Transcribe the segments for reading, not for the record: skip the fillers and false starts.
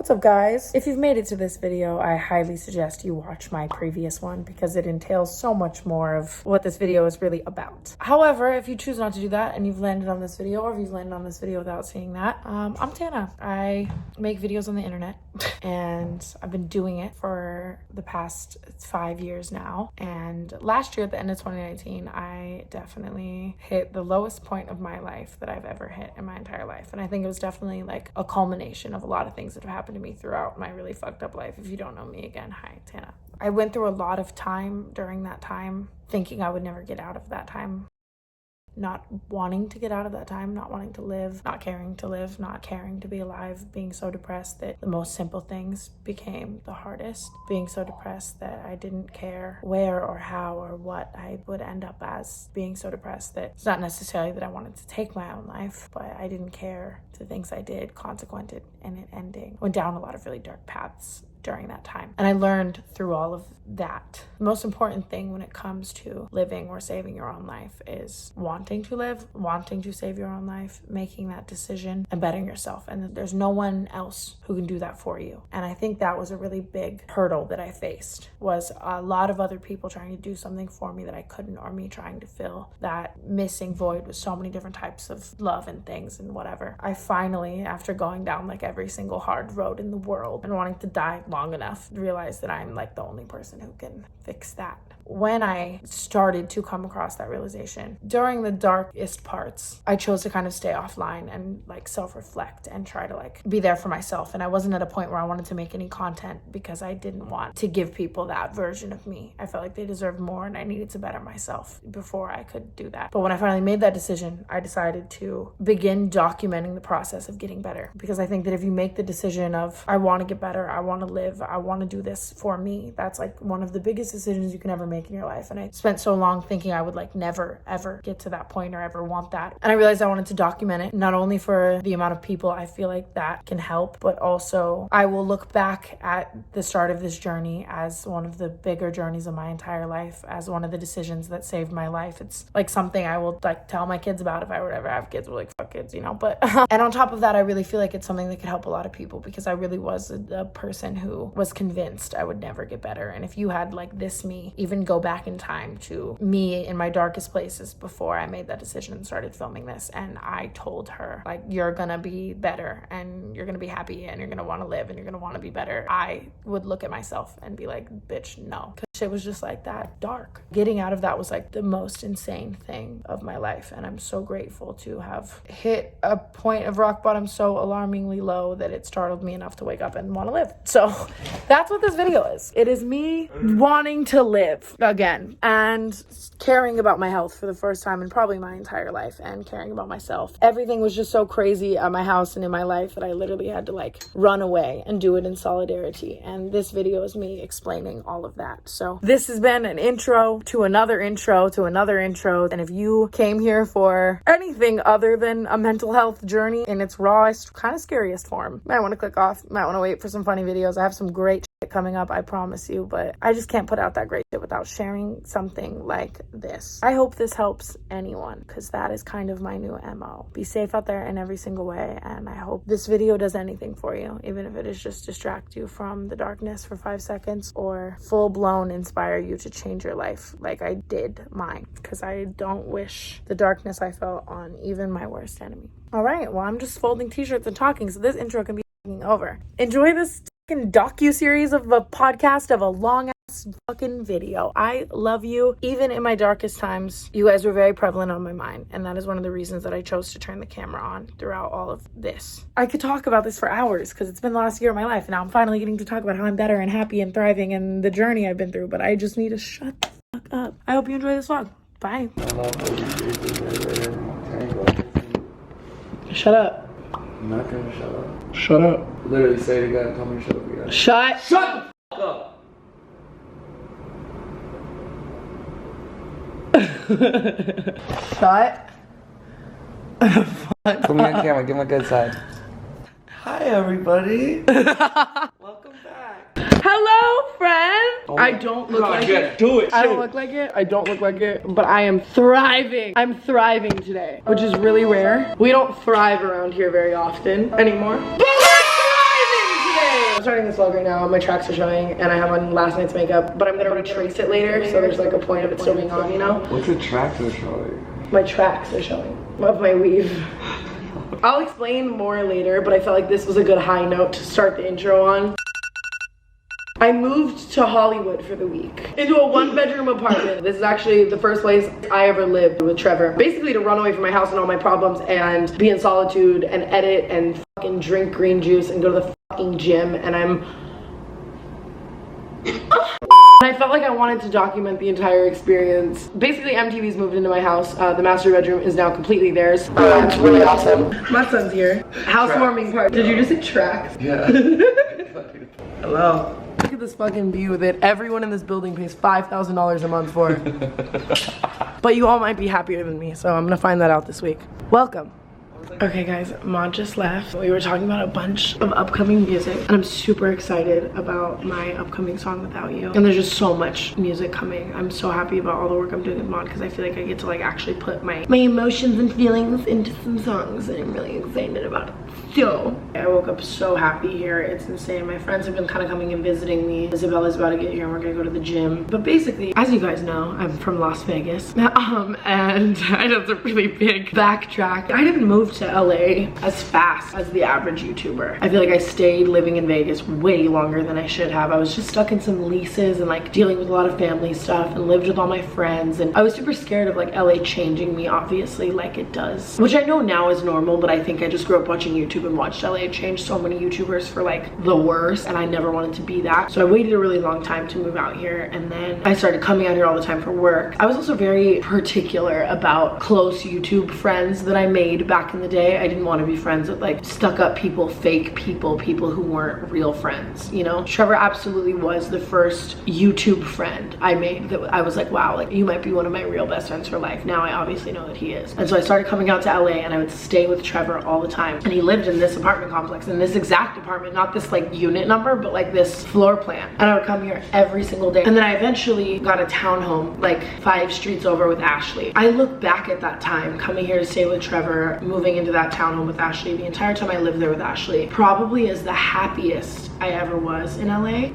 What's up, guys? If you've made it to this video, I highly suggest you watch my previous one because it entails so much more of what this video is really about. However, if you choose not to do that and you've landed on this video, or if you've landed on this video without seeing that, I'm Tana. I make videos on the internet and I've been doing it for the past 5 years now. And last year at the end of 2019, I definitely hit the lowest point of my life that I've ever hit in my entire life. And I think it was definitely like a culmination of a lot of things that have happened to me throughout my really fucked up life. If you don't know me, again, hi, Tana. I went through a lot of time during that time thinking I would never get out of that time. Not wanting to get out of that time, not wanting to live, not caring to live, not caring to be alive, being so depressed that the most simple things became the hardest, being so depressed that I didn't care where or how or what I would end up as, being so depressed that it's not necessarily that I wanted to take my own life, but I didn't care the things I did, consequented in it ending. Went down a lot of really dark paths during that time. And I learned through all of that, the most important thing when it comes to living or saving your own life is wanting to live, wanting to save your own life, making that decision and bettering yourself. And there's no one else who can do that for you. And I think that was a really big hurdle that I faced, was a lot of other people trying to do something for me that I couldn't, or me trying to fill that missing void with so many different types of love and things and whatever. I finally, after going down like every single hard road in the world and wanting to die long enough, realized that I'm like the only person who can fix that. When I started to come across that realization, during the darkest parts, I chose to kind of stay offline and like self-reflect and try to like be there for myself. And I wasn't at a point where I wanted to make any content because I didn't want to give people that version of me. I felt like they deserved more and I needed to better myself before I could do that. But when I finally made that decision, I decided to begin documenting the process of getting better. Because I think that if you make the decision of, I want to get better, I want to live, I want to do this for me, that's like one of the biggest decisions you can ever make in your life. And I spent so long thinking I would like never ever get to that point or ever want that. And I realized I wanted to document it, not only for the amount of people I feel like that can help, but also I will look back at the start of this journey as one of the bigger journeys of my entire life, as one of the decisions that saved my life. It's like something I will like tell my kids about if I would ever have kids. We're like, fuck kids, you know. But and on top of that, I really feel like it's something that could help a lot of people, because I really was a person who was convinced I would never get better. And if you had like this me, even go back in time to me in my darkest places before I made that decision and started filming this, and I told her like, you're gonna be better and you're gonna be happy and you're gonna want to live and you're gonna want to be better, I would look at myself and be like, bitch, no. Because shit was just like that dark. Getting out of that was like the most insane thing of my life, and I'm so grateful to have hit a point of rock bottom so alarmingly low that it startled me enough to wake up and want to live. So that's what this video is. It is me wanting to live again and caring about my health for the first time in probably my entire life, and caring about myself. Everything was just so crazy at my house and in my life that I literally had to like run away and do it in solidarity. And this video is me explaining all of that. So this has been an intro to another intro to another intro. And if you came here for anything other than a mental health journey in its rawest, kind of scariest form, might want to click off, might want to wait for some funny videos. I have some great shit coming up, I promise you, but I just can't put out that great shit without sharing something like this. I hope this helps anyone, because that is kind of my new MO. Be safe out there in every single way, and I hope this video does anything for you, even if it is just distract you from the darkness for 5 seconds, or full-blown inspire you to change your life like I did mine, because I don't wish the darkness I felt on even my worst enemy. All right, well, I'm just folding t-shirts and talking, so this intro can be over. Enjoy this fucking docu-series of a podcast of a long-ass fucking video. I love you. Even in my darkest times, you guys were very prevalent on my mind, and that is one of the reasons that I chose to turn the camera on throughout all of this. I could talk about this for hours because it's been the last year of my life, and now I'm finally getting to talk about how I'm better and happy and thriving and the journey I've been through, but I just need to shut the fuck up. I hope you enjoy this vlog. Bye. Shut up. I'm not gonna shut up. Shut up. Literally say it again. Tell me to shut up again. Shut the fuck up. Shut. Put me on camera. Give my good side. Hi, everybody. Welcome back. Hello, friend. Oh, I don't look like it. Do it. I don't look like it. I don't look like it. But I am thriving. I'm thriving today, which is really rare. We don't thrive around here very often anymore. But we're thriving today. I'm starting this vlog right now. My tracks are showing and I have on last night's makeup, but I'm gonna retrace it later, so there's like a point of it still being on, you know? What's the tracks are showing? My tracks are showing of my weave. I'll explain more later, but I felt like this was a good high note to start the intro on. I moved to Hollywood for the week into a 1-bedroom apartment. This is actually the first place I ever lived with Trevor. Basically to run away from my house and all my problems and be in solitude and edit and fucking drink green juice and go to the fucking gym, and I felt like I wanted to document the entire experience. Basically, MTV's moved into my house. The master bedroom is now completely theirs. It's really awesome. My son's here. Housewarming party. Did you just say tracks? Yeah. Hello. Look at this fucking view that everyone in this building pays $5,000 a month for. But you all might be happier than me, so I'm gonna find that out this week. Welcome. Okay guys, Maud just left. We were talking about a bunch of upcoming music and I'm super excited about my upcoming song Without You. And there's just so much music coming. I'm so happy about all the work I'm doing with Maud because I feel like I get to like actually put my emotions and feelings into some songs, and I'm really excited about it. So I woke up so happy here. It's insane. My friends have been kind of coming and visiting me. Isabella's about to get here and we're gonna go to the gym. But basically, as you guys know, I'm from Las Vegas. And I know it's a really big backtrack. I didn't move to LA as fast as the average YouTuber. I feel like I stayed living in Vegas way longer than I should have. I was just stuck in some leases and like dealing with a lot of family stuff and lived with all my friends. And I was super scared of like LA changing me, obviously, like it does. Which I know now is normal, but I think I just grew up watching YouTube and watched LA change so many YouTubers for like the worst, and I never wanted to be that. So I waited a really long time to move out here, and then I started coming out here all the time for work. I was also very particular about close YouTube friends that I made back in the day. I didn't want to be friends with like stuck up people, fake people, people who weren't real friends, you know? Trevor absolutely was the first YouTube friend I made that I was like, wow, like you might be one of my real best friends for life. Now I obviously know that he is. And so I started coming out to LA and I would stay with Trevor all the time. And he lived in this apartment complex, in this exact apartment, not this like unit number, but like this floor plan. And I would come here every single day. And then I eventually got a townhome like 5 streets over with Ashley. I look back at that time, coming here to stay with Trevor, moving into that townhome with Ashley, the entire time I lived there with Ashley, probably is the happiest I ever was in LA.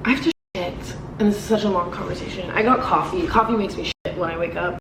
I have to shit, and this is such a long conversation. I got coffee. Coffee makes me shit when I wake up.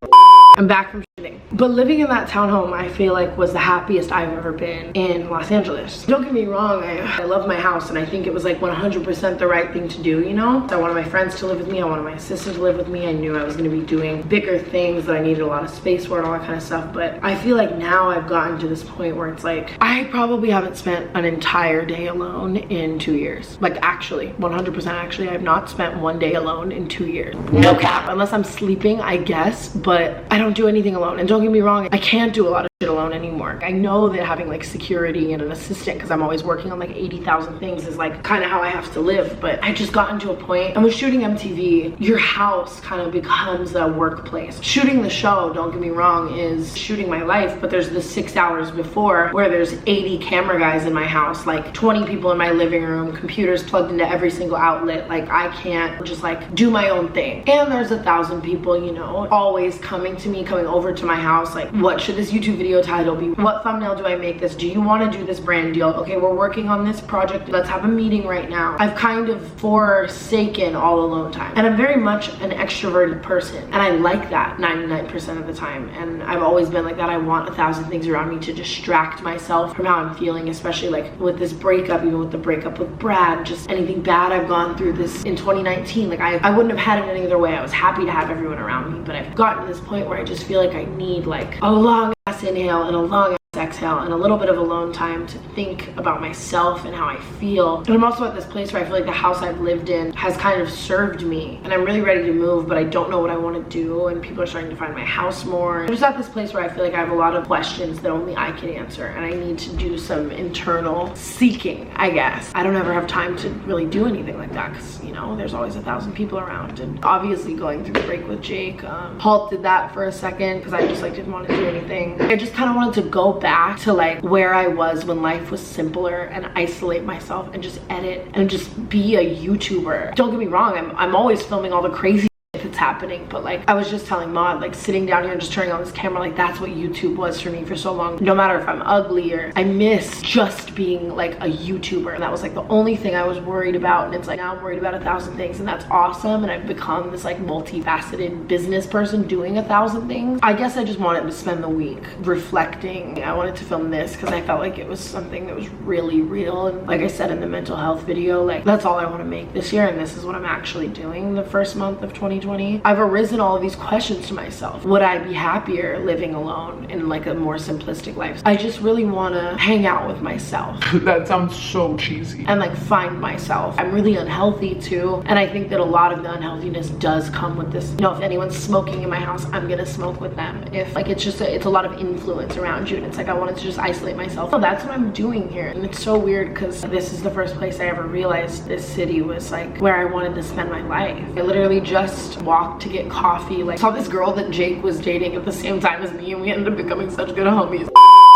I'm back from shitting. But living in that townhome, I feel like was the happiest I've ever been in Los Angeles. Don't get me wrong, I love my house and I think it was like 100% the right thing to do, you know? I wanted my friends to live with me, I wanted my assistant to live with me, I knew I was gonna be doing bigger things that I needed a lot of space for and all that kind of stuff, but I feel like now I've gotten to this point where it's like, I probably haven't spent an entire day alone in 2 years. Like actually, 100% actually, I've not spent one day alone in 2 years. No cap, unless I'm sleeping, I guess, but I don't do anything alone. And don't get me wrong, I can't do a lot of shit alone anymore. I know that having like security and an assistant, because I'm always working on like 80,000 things, is like kind of how I have to live. But I just gotten to a point, and with shooting MTV, your house kind of becomes a workplace. Shooting the show, don't get me wrong, is shooting my life, but there's the 6 hours before where there's 80 camera guys in my house, like 20 people in my living room, computers plugged into every single outlet. Like I can't just like do my own thing. And there's 1,000 people, you know, always coming to me, coming over to my house, like, what should this YouTube video title be? What thumbnail do I make this? Do you want to do this brand deal? Okay, we're working on this project. Let's have a meeting right now. I've kind of forsaken all alone time. And I'm very much an extroverted person. And I like that 99% of the time. And I've always been like that. I want 1,000 things around me to distract myself from how I'm feeling, especially like with this breakup, even with the breakup with Brad, just anything bad I've gone through this in 2019. Like I wouldn't have had it any other way. I was happy to have everyone around me, but I've gotten to this point where I just feel like I need like a long ass inhale and a long ass exhale and a little bit of alone time to think about myself and how I feel. And I'm also at this place where I feel like the house I've lived in has kind of served me, and I'm really ready to move, but I don't know what I want to do, and people are starting to find my house more. I'm just at this place where I feel like I have a lot of questions that only I can answer, and I need to do some internal seeking, I guess. I don't ever have time to really do anything like that because, you know, there's always 1,000 people around, and obviously going through the break with Jake halted that for a second because I just like didn't want to do anything. I just kind of wanted to go back to like where I was when life was simpler and isolate myself and just edit and just be a YouTuber. Don't get me wrong, I'm always filming all the crazy shit it's happening, but like I was just telling Maud, like sitting down here and just turning on this camera, like that's what YouTube was for me for so long. No matter if I'm ugly or I miss just being like a YouTuber, and that was like the only thing I was worried about. And it's like now I'm worried about 1,000 things, and that's awesome. And I've become this like multifaceted business person doing 1,000 things. I guess I just wanted to spend the week reflecting. I wanted to film this because I felt like it was something that was really real, and like I said in the mental health video, like that's all I want to make this year, and this is what I'm actually doing the first month of 2020. I've arisen all of these questions to myself. Would I be happier living alone in like a more simplistic life? I just really want to hang out with myself. That sounds so cheesy. And like find myself. I'm really unhealthy too, and I think that a lot of the unhealthiness does come with this. You know, if anyone's smoking in my house, I'm gonna smoke with them. If like it's just it's a lot of influence around you, and it's like I wanted to just isolate myself. So that's what I'm doing here, and it's so weird because this is the first place I ever realized this city was like where I wanted to spend my life. I literally just walked to get coffee, like saw this girl that Jake was dating at the same time as me, and we ended up becoming such good homies.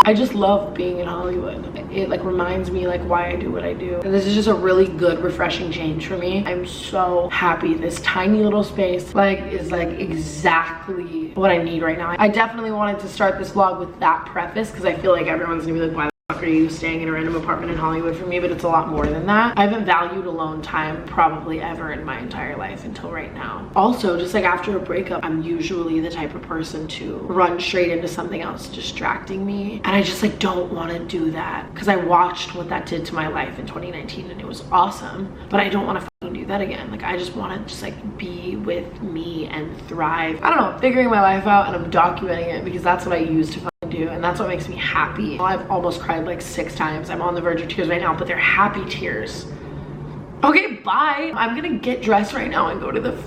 I just love being in Hollywood. It like reminds me like why I do what I do. And this is just a really good, refreshing change for me. I'm so happy. This tiny little space like is like exactly what I need right now. I definitely wanted to start this vlog with that preface because I feel like everyone's gonna be like, why the fuck are you staying in a random apartment in Hollywood? For me, but it's a lot more than that. I haven't valued alone time probably ever in my entire life until right now. Also, just like after a breakup, I'm usually the type of person to run straight into something else distracting me, and I just like don't want to do that because I watched what that did to my life in 2019 and it was awesome, but I don't want to do that again. Like I just want to just like be with me and thrive. I don't know, figuring my life out, and I'm documenting it because that's what I used to do, and that's what makes me happy. I've almost cried like 6 times. I'm on the verge of tears right now, but they're happy tears. Okay, bye. I'm gonna get dressed right now and go to the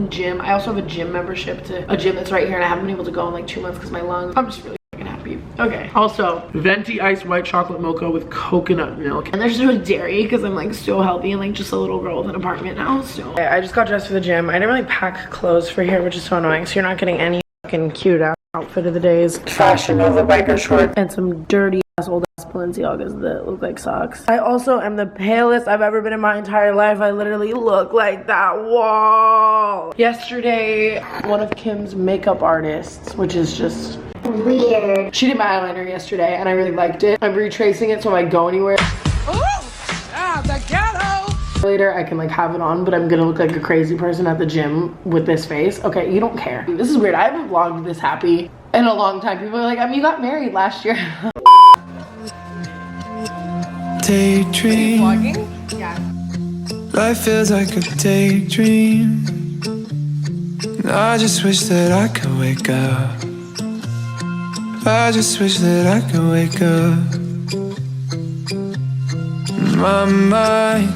gym. I also have a gym membership to a gym that's right here, and I haven't been able to go in like 2 months because my lungs. I'm just really happy. Okay, also venti iced white chocolate mocha with coconut milk, and there's no dairy because I'm like so healthy and like just a little girl with an apartment now. So okay, I just got dressed for the gym. I didn't really pack clothes for here, which is so annoying, so you're not getting any fucking cute out outfit of the days. Fashion Nova biker shorts and some dirty ass old ass Balenciagas that look like socks. I also am the palest I've ever been in my entire life. I literally look like that wall. Yesterday, one of Kim's makeup artists, which is just weird, she did my eyeliner yesterday and I really liked it. I'm retracing it so if I go anywhere, the ghetto. Later I can like have it on, but I'm gonna look like a crazy person at the gym with this face. Okay, you don't care. This is weird. I haven't vlogged this happy in a long time. People are like, I mean, you got married last year. Daydream. Are you vlogging? Yeah. Life feels like a daydream. And I just wish that I could wake up. I just wish that I could wake up. My mind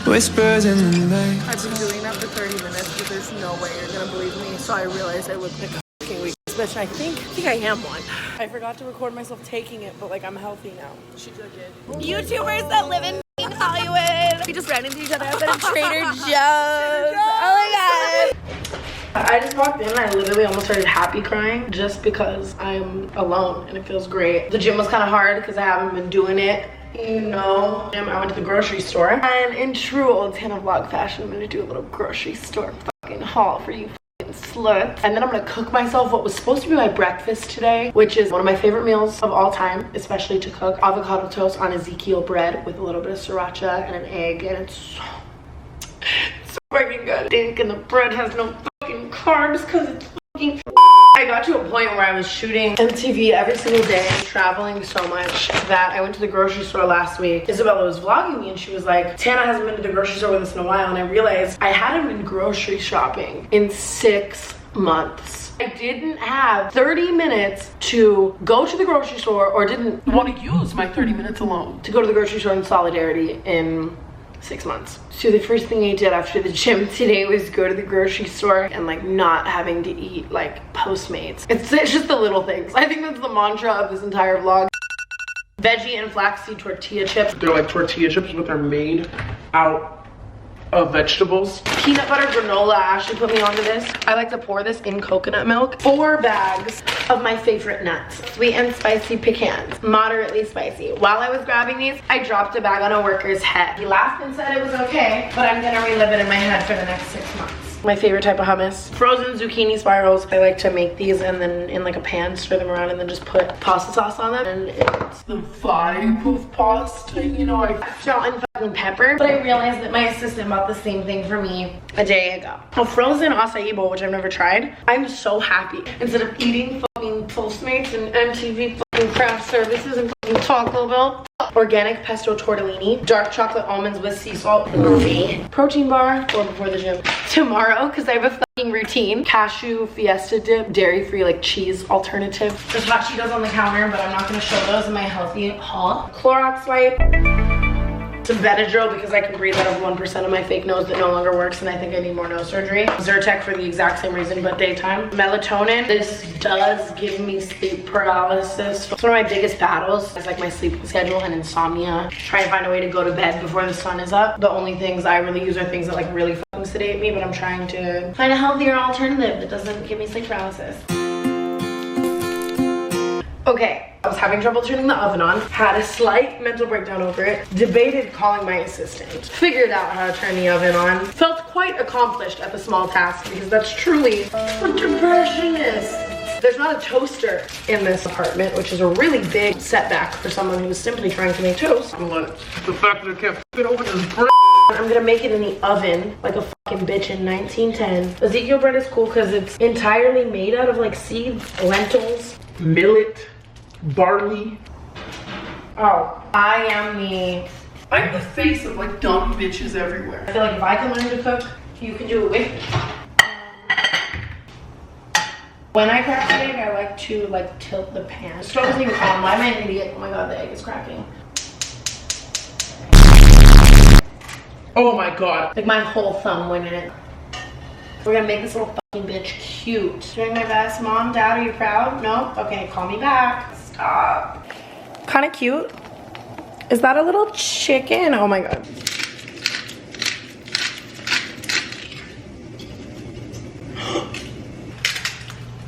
whispers in the night. I've been doing that for 30 minutes, but there's no way you're gonna believe me. So I realized I look like a fucking weak bitch. I think I am one. I forgot to record myself taking it, but like I'm healthy now. She took it. YouTubers that live in Hollywood. We just ran into each other at Trader Joe's. Oh my god. I just walked in and I literally almost started happy crying just because I'm alone and it feels great. The gym was kind of hard because I haven't been doing it. You know, I went to the grocery store, and in true old Tana vlog fashion, I'm gonna do a little grocery store fucking haul for you fucking sluts. And then I'm gonna cook myself what was supposed to be my breakfast today, which is one of my favorite meals of all time, especially to cook. Avocado toast on Ezekiel bread with a little bit of sriracha and an egg, and it's so freaking good. Dink, and the bread has no fucking carbs because it's fucking. I got to a point where I was shooting MTV every single day and traveling so much that I went to the grocery store last week. Isabella was vlogging me and she was like, Tana hasn't been to the grocery store with us in a while, and I realized I hadn't been grocery shopping in 6 months. I didn't have 30 minutes to go to the grocery store, or didn't want to use my 30 minutes alone to go to the grocery store in solidarity in 6 months. So the first thing I did after the gym today was go to the grocery store and like not having to eat like Postmates. It's just the little things. I think that's the mantra of this entire vlog. Veggie and flaxseed tortilla chips. They're like tortilla chips, but they're made out of vegetables. Peanut butter granola. Ashley put me onto this. I like to pour this in coconut milk. 4 bags of my favorite nuts. Sweet and spicy pecans. Moderately spicy. While I was grabbing these, I dropped a bag on a worker's head. He laughed and said it was okay, but I'm gonna relive it in my head for the next 6 months. My favorite type of hummus. Frozen zucchini spirals. I like to make these and then in like a pan, stir them around and then just put pasta sauce on them. And it's the vibe of pasta, you know, salt and fucking pepper. But I realized that my assistant bought the same thing for me a day ago. A frozen acai bowl, which I've never tried. I'm so happy. Instead of eating fucking Postmates and MTV fucking craft services and fucking Taco Bell. Organic pesto tortellini, dark chocolate almonds with sea salt, protein bar, or before the gym. Tomorrow, because I have a fucking routine, cashew fiesta dip, dairy-free like cheese alternative. There's hot Cheetos on the counter, but I'm not going to show those in my healthy haul. Clorox wipe. Some Benadryl because I can breathe out of 1% of my fake nose that no longer works and I think I need more nose surgery. Zyrtec for the exact same reason but daytime. Melatonin. This does give me sleep paralysis. It's one of my biggest battles. It's like my sleep schedule and insomnia. Trying to find a way to go to bed before the sun is up. The only things I really use are things that like really fucking sedate me, but I'm trying to find a healthier alternative that doesn't give me sleep paralysis. Okay. I was having trouble turning the oven on, had a slight mental breakdown over it, debated calling my assistant, figured out how to turn the oven on, felt quite accomplished at the small task because that's truly what depression is. There's not a toaster in this apartment, which is a really big setback for someone who's simply trying to make toast. The fact that I can't fit open is great. I'm gonna make it in the oven like a fucking bitch in 1910. Ezekiel bread is cool because it's entirely made out of like seeds, lentils, Millet, barley. oh, I'm the face of like dumb bitches everywhere. I feel like if I can learn to cook, you can do it with me. When I crack the egg, I like to like tilt the pan. The stove isn't even on. Why am I an idiot? Oh my god, the egg is cracking. Oh my god. Like my whole thumb went in it. We're gonna make this little fucking bitch cute. Doing my best. Mom, Dad, are you proud? No? Okay, call me back. Stop. Kind of cute. Is that a little chicken? Oh my god.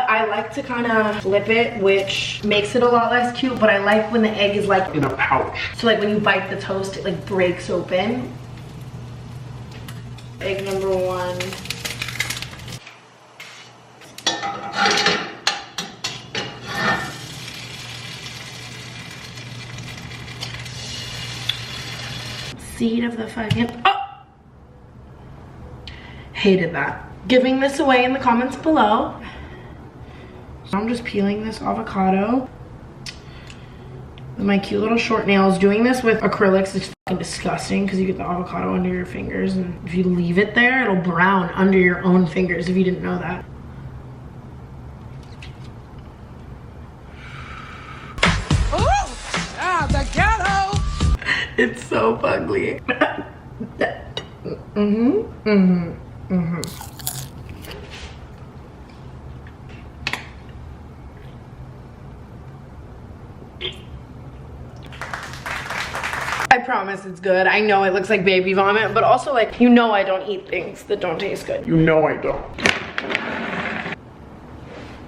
I like to kind of flip it, which makes it a lot less cute, but I like when the egg is like In a pouch. so like when you bite the toast, it like breaks open. Egg number 1. Seed of the fucking, oh! Hated that. Giving this away in the comments below. So I'm just peeling this avocado with my cute little short nails. Doing this with acrylics is fucking disgusting because you get the avocado under your fingers, and if you leave it there, it'll brown under your own fingers if you didn't know that. Oh! Ah, the ghetto! It's so ugly. I promise it's good. I know it looks like baby vomit, but also like, you know I don't eat things that don't taste good. You know I don't.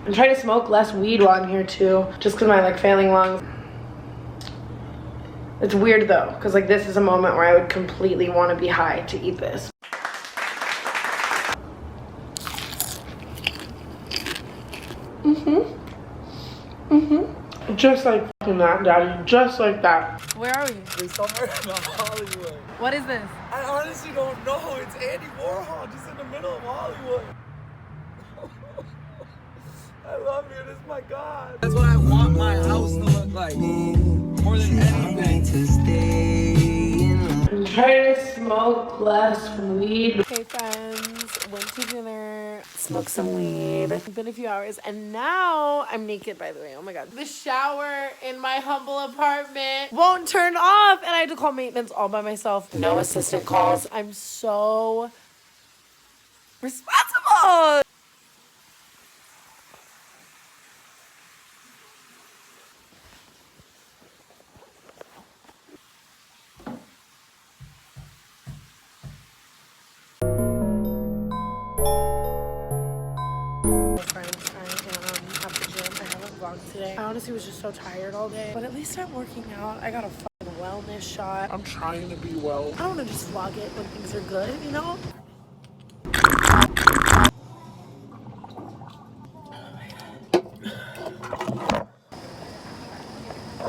I'm trying to smoke less weed while I'm here too, just because my like failing lungs. It's weird though, because like this is a moment where I would completely want to be high to eat this. Just like fucking that, Daddy. Just like that. Where are we? We somewhere in Hollywood. What is this? I honestly don't know. It's Andy Warhol just in the middle of Hollywood. I love you. This is my God. That's what I want my house to look like. More than anything. I'm trying to smoke less weed. Hey friends, went to dinner, smoked some weed. It's been a few hours and now I'm naked, by the way. Oh my god. The shower in my humble apartment won't turn off and I had to call maintenance all by myself. No assistant calls. I'm so responsible. Today. I honestly was just so tired all day, but at least I'm working out. I got a fucking wellness shot. I'm trying to be well. I don't want to just vlog it when things are good, you know?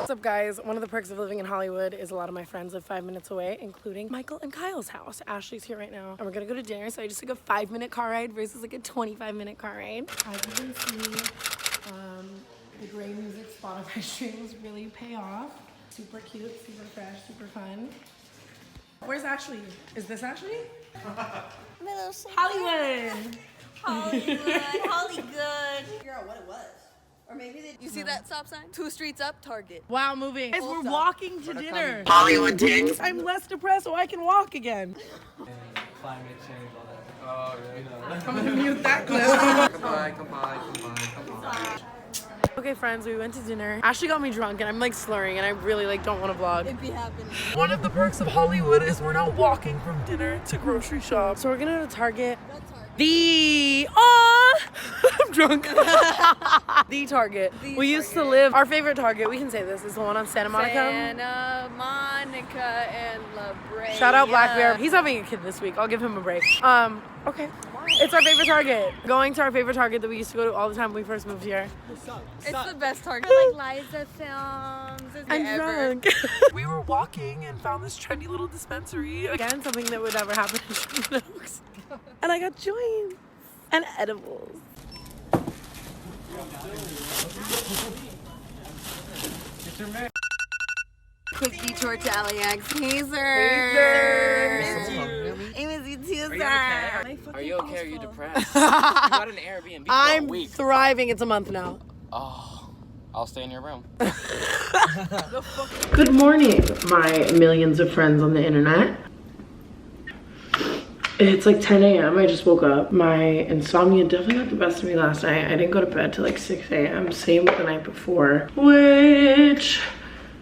What's up, guys? One of the perks of living in Hollywood is a lot of my friends live 5 minutes away, including Michael and Kyle's house. Ashley's here right now, and we're gonna go to dinner, so I just took a 5-minute car ride versus like a 25-minute car ride. As you can see, the Gray Music Spotify streams really pay off. Super cute, super fresh, super fun. Where's Ashley? Is this Ashley? Hollywood! Hollywood. Figure out what it was. Or maybe they. You see that stop sign? 2 streets up, Target. Wow, moving. Guys, we're Stop. walking to dinner. Hollywood things. I'm less depressed, so I can walk again. Climate change, all that. Oh, yeah. I'm gonna mute that clip. Come by. Okay, friends, we went to dinner. Ashley got me drunk, and I'm like slurring, and I really like don't want to vlog. It'd be happening. One of the perks of Hollywood is we're not walking from dinner to grocery shop. So we're gonna go to Target. I'm drunk. The Target. We used to live, our favorite Target, we can say this, is the one on Santa Monica. Santa Monica and La Brea. Shout out Black Bear. He's having a kid this week. I'll give him a break. Okay. It's our favorite Target. Going to our favorite Target that we used to go to all the time when we first moved here. It's the best Target. Like Liza Films. I'm drunk. We were walking and found this trendy little dispensary. Again, something that would never happen in Sherman Oaks. And I got joints and edibles. Quick detour to LAX. Hazer. I miss you too, sir. Are you okay? Are you depressed? You got an Airbnb for a I'm week. thriving. It's a month now. Oh, I'll stay in your room. Good morning, my millions of friends on the internet. It's like 10 a.m. I just woke up. My insomnia definitely got the best of me last night. I didn't go to bed till like 6 a.m. Same with the night before, which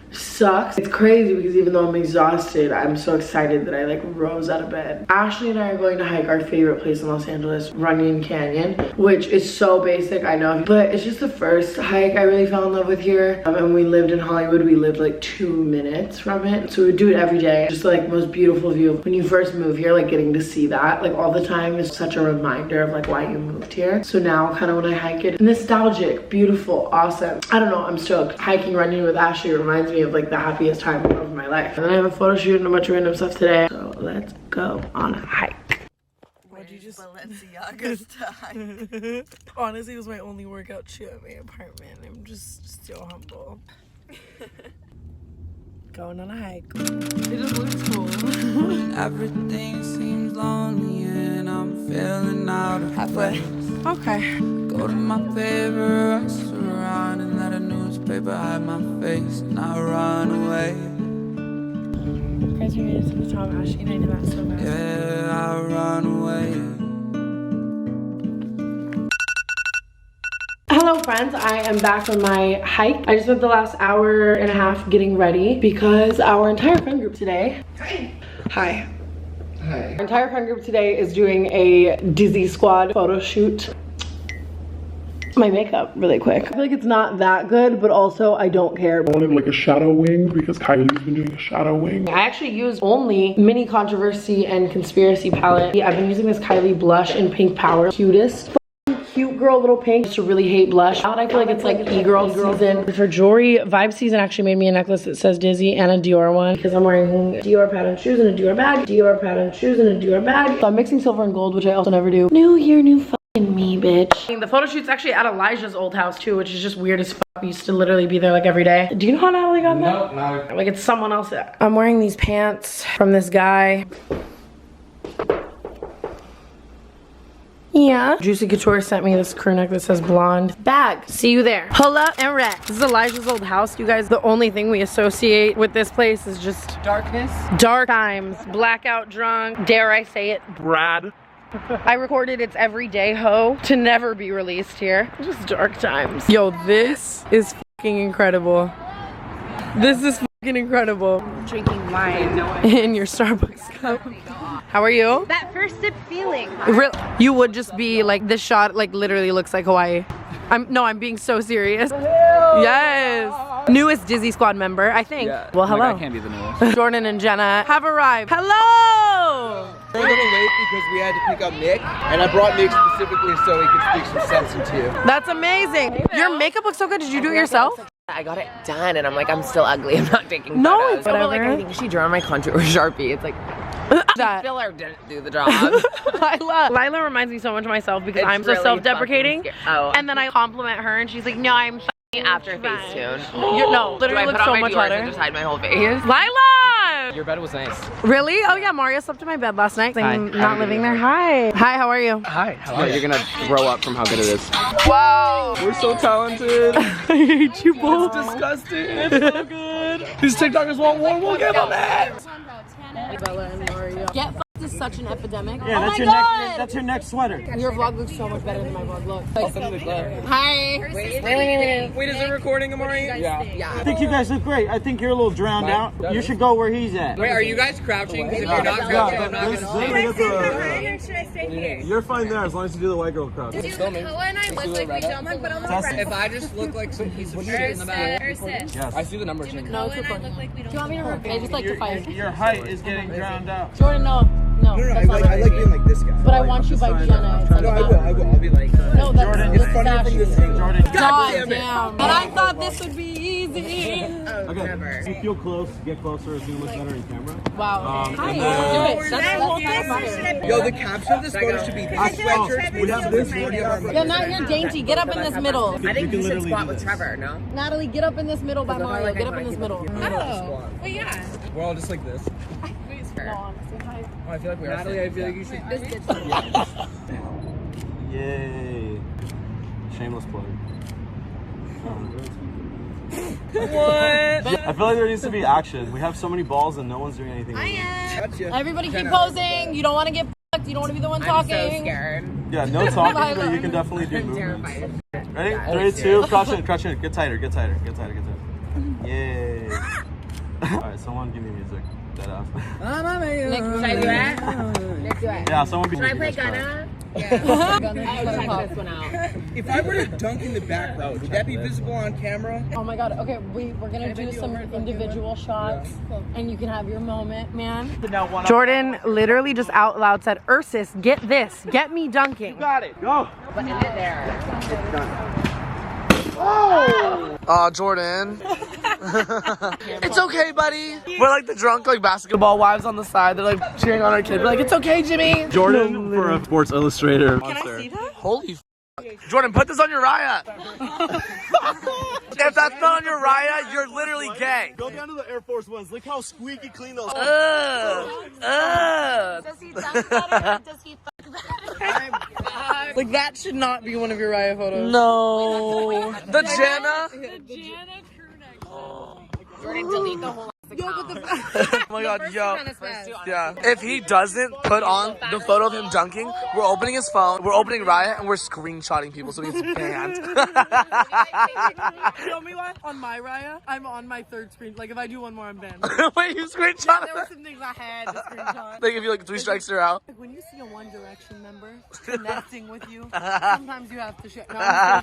sucks. It's crazy because even though I'm exhausted, I'm so excited that I like rose out of bed. Ashley and I are going to hike our favorite place in Los Angeles, Runyon Canyon, which is so basic, I know, but it's just the first hike I really fell in love with here. And when we lived in Hollywood, we lived like 2 minutes from it, so we would do it every day. Just like most beautiful view. When you first move here, like getting to see that like all the time is such a reminder of like why you moved here. So now kind of when I hike it, nostalgic, beautiful, awesome. I don't know, I'm stoked. Hiking Runyon with Ashley reminds me of like the happiest time of my life. And then I have a photo shoot and a bunch of random stuff today. So let's go on a hike. What'd you just Balenciaga style. Honestly, it was my only workout shoe at my apartment. I'm just so humble. Going on a hike. It just looks cool. Everything seems lonely and I'm feeling out of Halfway. Okay. Go to my favorite restaurant and let a newspaper hide my face and I run away. Guys, we made it to the top. Ashley and I did that so bad. Yeah, I run away. Hello friends, I am back from my hike. I just spent the last hour and a half getting ready because our entire friend group today. Hi. Our entire friend group today is doing a Dizzy Squad photo shoot. My makeup really quick. I feel like it's not that good, but also I don't care. I wanted like a shadow wing because Kylie's been doing a shadow wing. I actually used only Mini Controversy and Conspiracy palette. I've been using this Kylie blush in Pink Power. Cutest. Cute girl little pink. Just to really hate blush. I feel like it's like e-girl season. For jewelry, Vibe Season actually made me a necklace that says Dizzy and a Dior one because I'm wearing Dior pattern shoes and a Dior bag. Dior pattern shoes and a Dior bag. So I'm mixing silver and gold, which I also never do. New year, new fucking me, bitch. The photo shoot's actually at Elijah's old house too, which is just weird as fuck. We used to literally be there like every day. Do you know how Natalie got that? No. Like it's someone else. I'm wearing these pants from this guy. Yeah. Juicy Couture sent me this crew neck that says blonde. Bag. See you there. Pull up and wreck. This is Elijah's old house. You guys, the only thing we associate with this place is just darkness. Dark times. Blackout drunk. Dare I say it? Brad. I recorded It's Everyday Ho to never be released here. Just dark times. Yo, this is fucking incredible. This is fucking incredible. Drinking wine In your Starbucks cup. How are you? that first sip feeling. You would just be like, this shot like literally looks like Hawaii. I'm being so serious. Yes. Newest Dizzy Squad member, I think. Yeah. Well, hello. I can't be the newest. Jordan and Jenna have arrived. Hello. We're a little late because we had to pick up Nick, and I brought Nick specifically so he could speak some sense into you. That's amazing. Your makeup looks so good. Did you do it yourself? I got it done, and I'm like, I'm still ugly. I'm not taking No, photos. it's But whatever. like, I think she drew on my contour with Sharpie. It's like, that. filler didn't do the job. Lila reminds me so much of myself because It's I'm so really self-deprecating. fucking Oh. And then I compliment her and she's like, no, I'm After fine. Facetune. You're, no, Do literally I looks put so on my much Dior's hotter. and just hide my whole face? Lila! Your bed was nice. Really? Oh yeah, Mario slept in my bed last night. I'm not living there. Hi. Hi, how are you? Hi, how are you? You're gonna throw up from how good it is. Wow. We're so talented. I hate you both. It's disgusting. It's so good. These TikTokers want more. We'll give them that. Bella and Mario. Get f***ed is such an epidemic. Yeah, oh that's my your god! that's your next sweater. Your vlog looks so much better than my vlog. Look. Wait, Hi. is it recording, Amari? Yeah. I think you guys look great. I think you're a little drowned out. You should go where he's at. Wait, are you guys crouching? Because if you're not crouching, I'm not gonna. You're fine there as long as you do the white girl crouch. If I just look like some piece of shit in the back. Yes. I see the number change. No, it's recording. Do you want me to record? I just like to fight. Your height is getting drowned out. Jordan, no. No, that's not I like being like this guy. But I want you by Jenna. It's like No, I will. I'll be like. No, that's Jordan, it's it's funnier fashion. from this angle. Jordan. God damn. And I thought this would be easy. Okay. If you feel close, get closer. It's gonna look better in camera. Wow. Hi. and Do it. That's Yo, the caption of this photo should be these sweatshirts. We have this one. Yeah, not your dainty. Get up in this middle. I think you should literally squat do with this. Trevor, no? Natalie, get up in this middle by Mario. Get up in this middle. We're all just like this. No, honestly, hi. Oh, I feel like we are. Natalie, I feel like you should. Yay. Shameless plug. What? I feel like there needs to be action. We have so many balls and no one's doing anything. Gotcha. Everybody keep posing. You don't want to get fucked. You don't want to be the one talking. I'm so scared. Yeah, no talking, but you can definitely do movements. Ready? 3, 2, crouch in. Get tighter. Yay. Alright, someone give me music. Dead ass. Nick, should I do it? Nick, do it. Yeah, someone be Should I play Gunna? Yeah. I'll check this one out. If I were to dunk in the background, would that be visible on camera? Oh my god. Okay, we're gonna do some individual shots, and you can have your moment, man. Jordan literally just out loud said, "Ursus, get this. Get me dunking." Got it. Go. But is it there? Jordan. It's okay, buddy. We're like the drunk, like basketball wives on the side. They're like cheering on our kid. We're like, it's okay, Jimmy. Jordan for a Sports Illustrated. Can I see that? Holy f. Jordan, put this on your Raya. If that's not on your Raya, you're literally gay. Go down to the Air Force Ones. Look how squeaky clean those are. Does he dunk better? Does he fuck better? Like that should not be one of your Raya photos. No. The Jana. Jordan, delete the whole account. Oh my god, yo. Yeah. If he doesn't put on the photo of him dunking, we're opening his phone, we're opening Riot, and we're screenshotting people so it's banned. Tell me what? On my Raya, I'm on my third screen. Like if I do one more, I'm banned. Wait, you screenshot There were some things I had to screenshot. They give you like 3 strikes, you're out. Like when you see a One Direction member connecting with you, sometimes you have to shut. No, I'm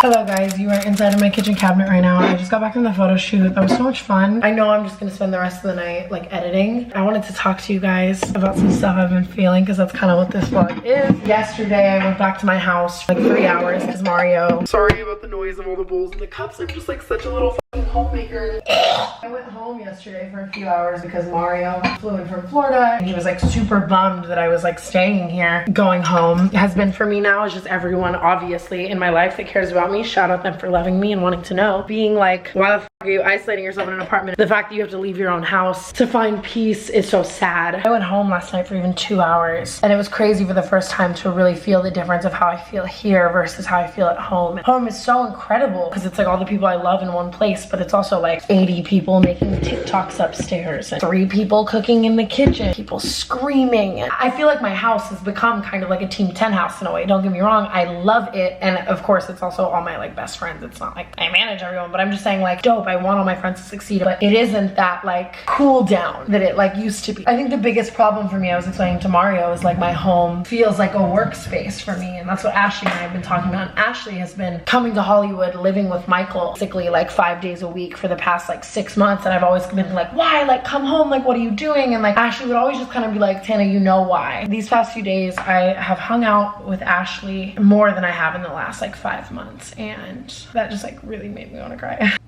Hello guys, you are inside of my kitchen cabinet right now. I just got back from the photo shoot. That was so much fun. I know I'm just gonna spend the rest of the night like editing. I wanted to talk to you guys about some stuff I've been feeling because that's kind of what this vlog is. Yesterday I went back to my house for like 3 hours because Mario. Sorry about the noise of all the bowls and the cups. I'm just like such a little fucking homemaker. I went home yesterday for a few hours because Mario flew in from Florida and he was like super bummed that I was like staying here. Going home has been for me now is just everyone obviously in my life that cares about me. Shout out them for loving me and wanting to know. Being like, why the f are you isolating yourself in an apartment? The fact that you have to leave your own house to find peace is so sad. I went home last night for even 2 hours and it was crazy for the first time to really feel the difference of how I feel here versus how I feel at home. Home is so incredible because it's like all the people I love in one place, but it's also like 80 people making TikToks upstairs and 3 people cooking in the kitchen, people screaming. I feel like my house has become kind of like a Team 10 house in a way. Don't get me wrong, I love it. And of course it's also all my like best friends. It's not like I manage everyone, but I'm just saying like dope. I want all my friends to succeed, but it isn't that like cool down that it like used to be. I think the biggest problem for me, I was explaining to Mario, is like my home feels like a workspace for me. And that's what Ashley and I have been talking about. And Ashley has been coming to Hollywood, living with Michael basically like 5 days a week for the past like 6 months. And I've always been like, why? Like come home, like what are you doing? And like Ashley would always just kind of be like, Tana, you know why. These past few days I have hung out with Ashley more than I have in the last like 5 months. And that just like really made me want to cry.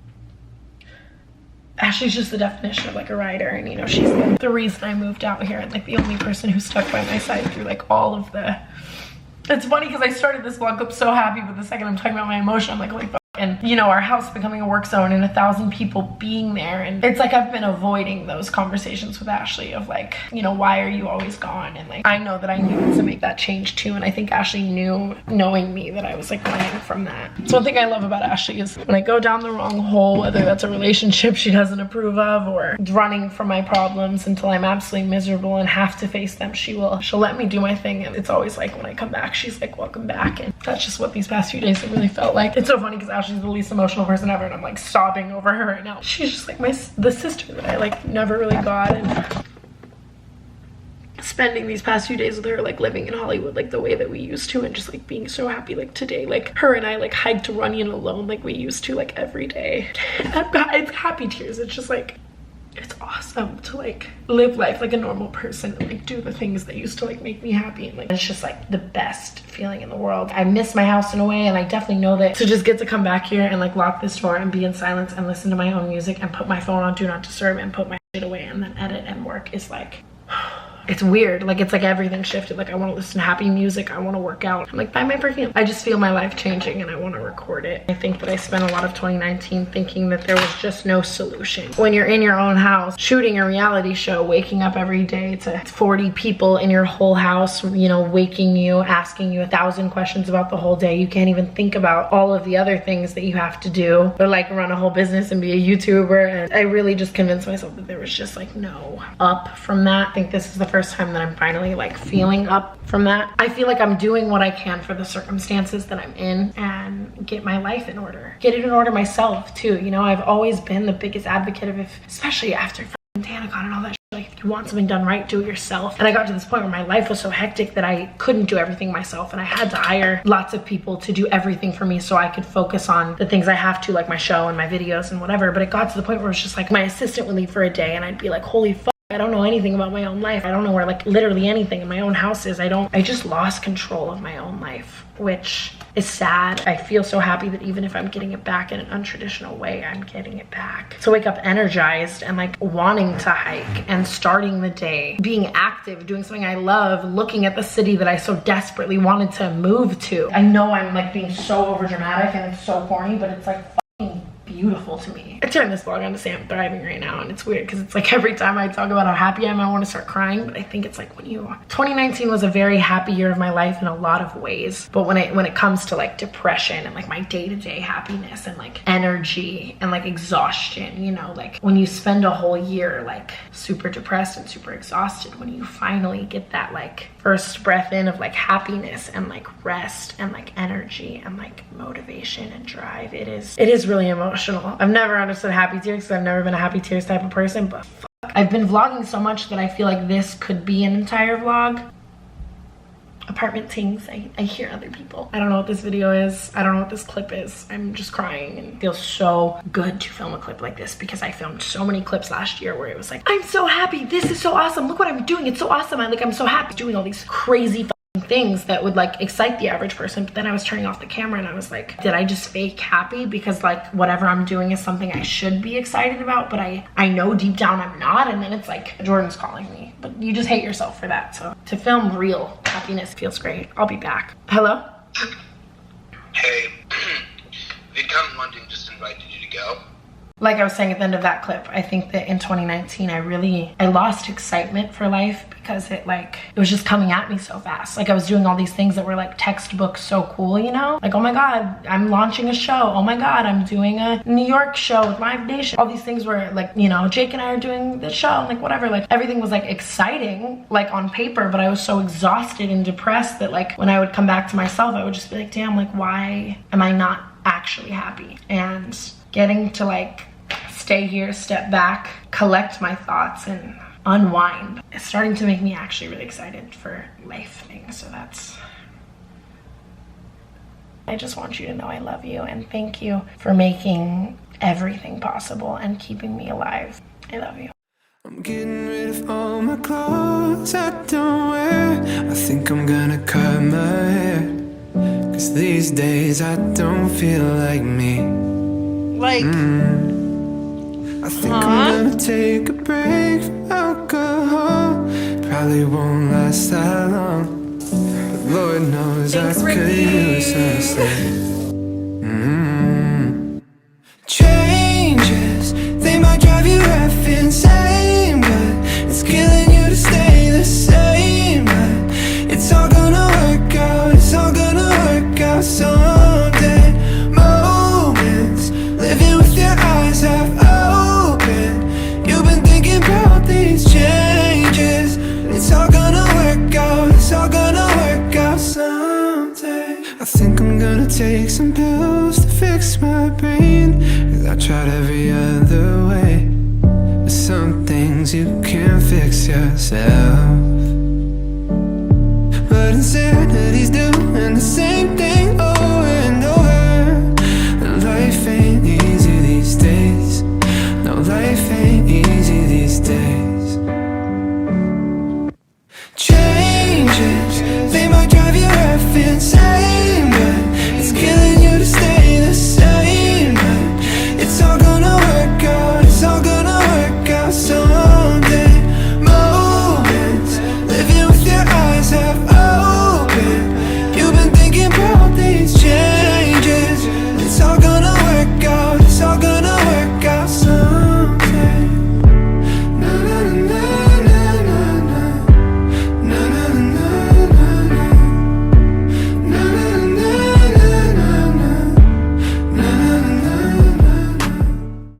Ashley's just the definition of like a rider, and you know, she's the reason I moved out here, and like the only person who stuck by my side through like all of the. It's funny because I started this vlog up so happy, but the second I'm talking about my emotion, I'm like, holy fuck. And you know, our house becoming a work zone and 1,000 people being there, and it's like I've been avoiding those conversations with Ashley of like, you know, why are you always gone? And like I know that I needed to make that change too, and I think Ashley knew, knowing me, that I was like running from that. So one thing I love about Ashley is when I go down the wrong hole, whether that's a relationship she doesn't approve of or running from my problems until I'm absolutely miserable and have to face them, she'll let me do my thing, and it's always like when I come back, she's like, welcome back. And that's just what these past few days have really felt like. It's so funny because Ashley's the least emotional person ever, and I'm like sobbing over her right now. She's just like the sister that I like never really got, and spending these past few days with her, like living in Hollywood like the way that we used to, and just like being so happy. Like today, like her and I like hiked to Runyon alone like we used to, like every day. It's happy tears. It's just like, it's awesome to like live life like a normal person and like do the things that used to like make me happy, and like it's just like the best feeling in the world. I miss my house in a way, and I definitely know that to just get to come back here and like lock this door and be in silence and listen to my own music and put my phone on do not disturb and put my shit away and then edit and work is like, it's weird. Like it's like everything shifted. Like I want to listen to happy music, I want to work out, I'm like, buy my perfume. I just feel my life changing and I want to record it. I think that I spent a lot of 2019 thinking that there was just no solution. When you're in your own house shooting a reality show, waking up every day to 40 people in your whole house, you know, waking you, asking you 1,000 questions about the whole day, you can't even think about all of the other things that you have to do, or like run a whole business and be a YouTuber. And I really just convinced myself that there was just like no up from that. I think this is the first time that I'm finally like feeling up from that. I feel like I'm doing what I can for the circumstances that I'm in and get my life in order. Get it in order myself too. You know, I've always been the biggest advocate of, especially after Tana and all that shit, like if you want something done right, do it yourself. And I got to this point where my life was so hectic that I couldn't do everything myself, and I had to hire lots of people to do everything for me so I could focus on the things I have to, like my show and my videos and whatever. But it got to the point where it's just like my assistant would leave for a day and I'd be like, holy fuck, I don't know anything about my own life. I don't know where like literally anything in my own house is. I just lost control of my own life, which is sad. I feel so happy that even if I'm getting it back in an untraditional way, I'm getting it back. So wake up energized and like wanting to hike and starting the day, being active, doing something I love, looking at the city that I so desperately wanted to move to. I know I'm like being so over dramatic and it's so corny, but it's like fucking beautiful to me. I turned this vlog on to say I'm thriving right now, and it's weird because it's like every time I talk about how happy I am, I want to start crying. But I think it's like 2019 was a very happy year of my life in a lot of ways, but when it comes to like depression and like my day-to-day happiness and like energy and like exhaustion, you know, like when you spend a whole year like super depressed and super exhausted, when you finally get that like first breath in of like happiness and like rest and like energy and like motivation and drive, it is really emotional. I've never understood happy tears because I've never been a happy tears type of person, but fuck. I've been vlogging so much that I feel like this could be an entire vlog. Apartment things, I hear other people. I don't know what this video is. I don't know what this clip is. I'm just crying, and it feels so good to film a clip like this because I filmed so many clips last year where it was like, I'm so happy, this is so awesome, look what I'm doing, it's so awesome. I'm so happy doing all these crazy things that would like excite the average person. But then I was turning off the camera and I was like, did I just fake happy because like whatever I'm doing is something I should be excited about, but I know deep down I'm not? And then it's like Jordan's calling me, but you just hate yourself for that. So to film real happiness feels great. I'll be back. Hello? Hey, VidCon London just invited you to go. Like I was saying at the end of that clip, I think that in 2019 I lost excitement for life because it was just coming at me so fast. Like I was doing all these things that were like textbook so cool, you know? Like, oh my God, I'm launching a show. Oh my God, I'm doing a New York show with Live Nation. All these things were like, you know, Jake and I are doing this show and like whatever. Like everything was like exciting, like on paper, but I was so exhausted and depressed that like when I would come back to myself, I would just be like, damn, like why am I not actually happy? And getting to like stay here, step back, collect my thoughts and unwind, it's starting to make me actually really excited for life things. So I just want you to know I love you and thank you for making everything possible and keeping me alive. I love you. I'm getting rid of all my clothes I don't wear. I think I'm gonna cut my hair, 'cause these days I don't feel like me. Like I think I'm gonna take a break from alcohol. Probably won't last that long, but Lord knows I could use some sleep. Changes, they might drive you half insane, but it's killing you to stay the same. But it's all gonna work out, it's all gonna work out someday. Moments, living with your eyes half open. You've been thinking about these changes. It's all gonna work out, it's all gonna work out someday. I think I'm gonna take some pills to fix my brain, 'cause I tried every other way. But some things you can't fix yourself. But insanity's doing the same thing over and over. And life ain't easy these days. No, life ain't easy these days. Change